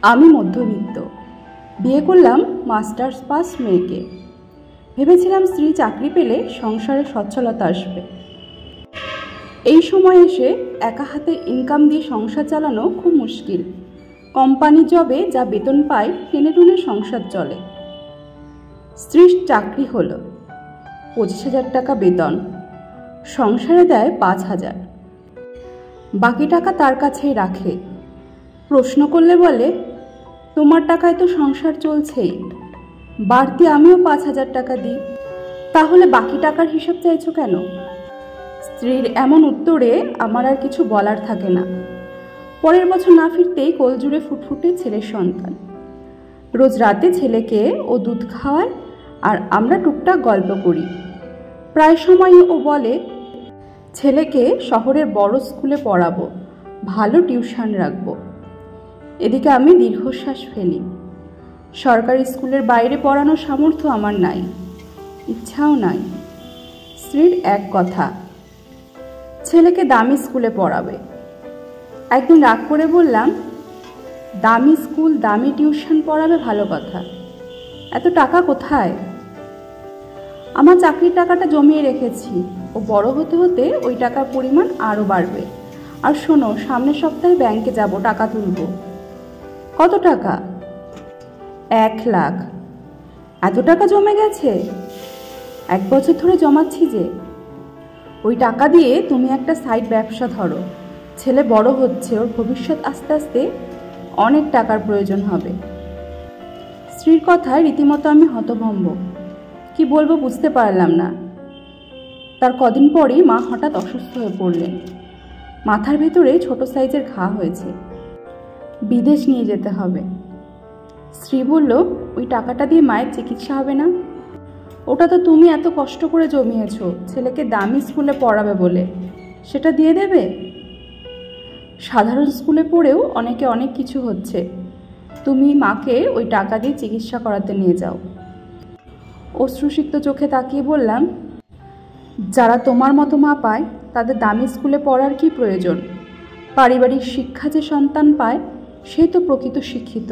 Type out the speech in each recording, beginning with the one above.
আমি মধ্যবিত্ত, বিয়ে করলাম মাস্টার্স পাস মেয়েকে। ভেবেছিলাম স্ত্রী চাকরি পেলে সংসারে সচ্ছলতা আসবে। এই সময় এসে একা হাতে ইনকাম দিয়ে সংসার চালানো খুব মুশকিল। কোম্পানি জবে যা বেতন পাই টেনে টুনে সংসার চলে। স্ত্রীর চাকরি হলো, 25,000 টাকা বেতন, সংসারে দেয় 5,000। বাকি টাকা তার কাছেই রাখে। প্রশ্ন করলে বলে, তোমার টাকায় তো সংসার চলছেই, বাড়তি আমিও 5,000 টাকা দিই, তাহলে বাকি টাকার হিসাব চাইছো কেন? স্ত্রীর এমন উত্তরে আমার আর কিছু বলার থাকে না। পরের বছর না ফিরতেই কোলজুড়ে ফুটফুটে ছেলের সন্তান। রোজ রাতে ছেলেকে ও দুধ খাওয়ায় আর আমরা টুকটাক গল্প করি। প্রায় সময়ই ও বলে, ছেলেকে শহরের বড় স্কুলে পড়াবো, ভালো টিউশন রাখবো। এদিকে আমি দীর্ঘশ্বাস ফেলি। সরকারি স্কুলের বাইরে পড়ানোর সামর্থ্য আমার নাই, ইচ্ছাও নাই। স্ত্রীর এক কথা, ছেলেকে দামি স্কুলে পড়াবে। একদিন রাগ করে বললাম, দামি স্কুল দামি টিউশন পড়াবে ভালো কথা, এত টাকা কোথায়? আমার চাকরির টাকাটা জমিয়ে রেখেছি, ও বড় হতে হতে ওই টাকার পরিমাণ আরও বাড়বে। আর শোনো, সামনের সপ্তাহে ব্যাংকে যাব, টাকা তুলব। কত টাকা? 1 লাখ। এত টাকা জমে গেছে? 1 বছর ধরে জমাচ্ছি যে। ওই টাকা দিয়ে তুমি একটা সাইড ব্যবসা ধরো। ছেলে বড় হচ্ছে, ওর ভবিষ্যৎ আস্তে আস্তে অনেক টাকার প্রয়োজন হবে। স্ত্রীর কথায় রীতিমতো আমি হতভম্ব। কি বলবো বুঝতে পারলাম না। তার কদিন পরই মা হঠাৎ অসুস্থ হয়ে পড়লেন। মাথার ভেতরে ছোট সাইজের ঘা হয়েছে, বিদেশ নিয়ে যেতে হবে। স্ত্রী বলল, ওই টাকাটা দিয়ে মায়ের চিকিৎসা হবে না? ওটা তো তুমি এত কষ্ট করে জমিয়েছ ছেলেকে দামি স্কুলে পড়াবে বলে, সেটা দিয়ে দেবে? সাধারণ স্কুলে পড়েও অনেকে অনেক কিছু হচ্ছে, তুমি মাকে ওই টাকা দিয়ে চিকিৎসা করাতে নিয়ে যাও। অশ্রুসিক্ত চোখে তাকিয়ে বললাম, যারা তোমার মতো মা পায় তাদের দামি স্কুলে পড়ার কি প্রয়োজন? পারিবারিক শিক্ষা যে সন্তান পায় সে তো প্রকৃত শিক্ষিত।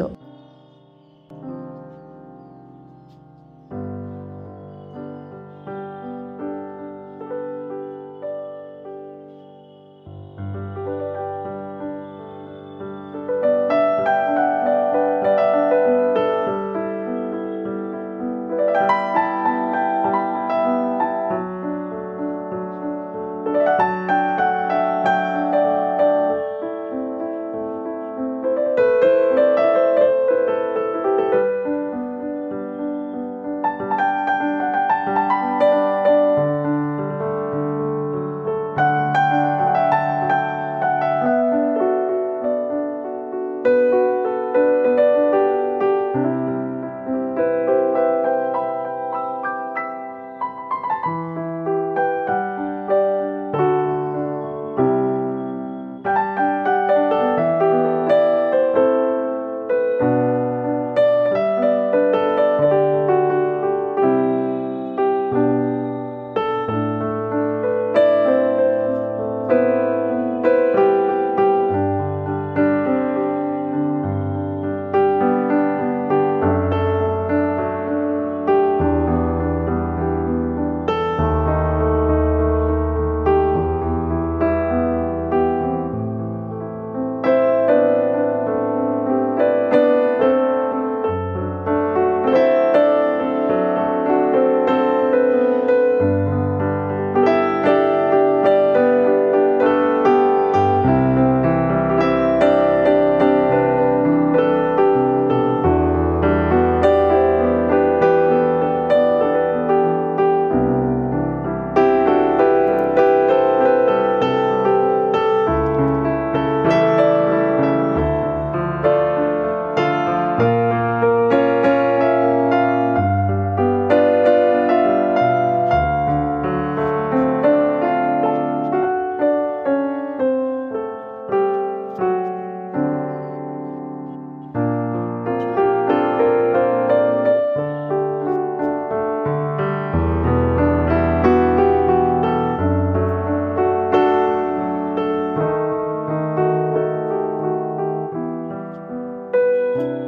না।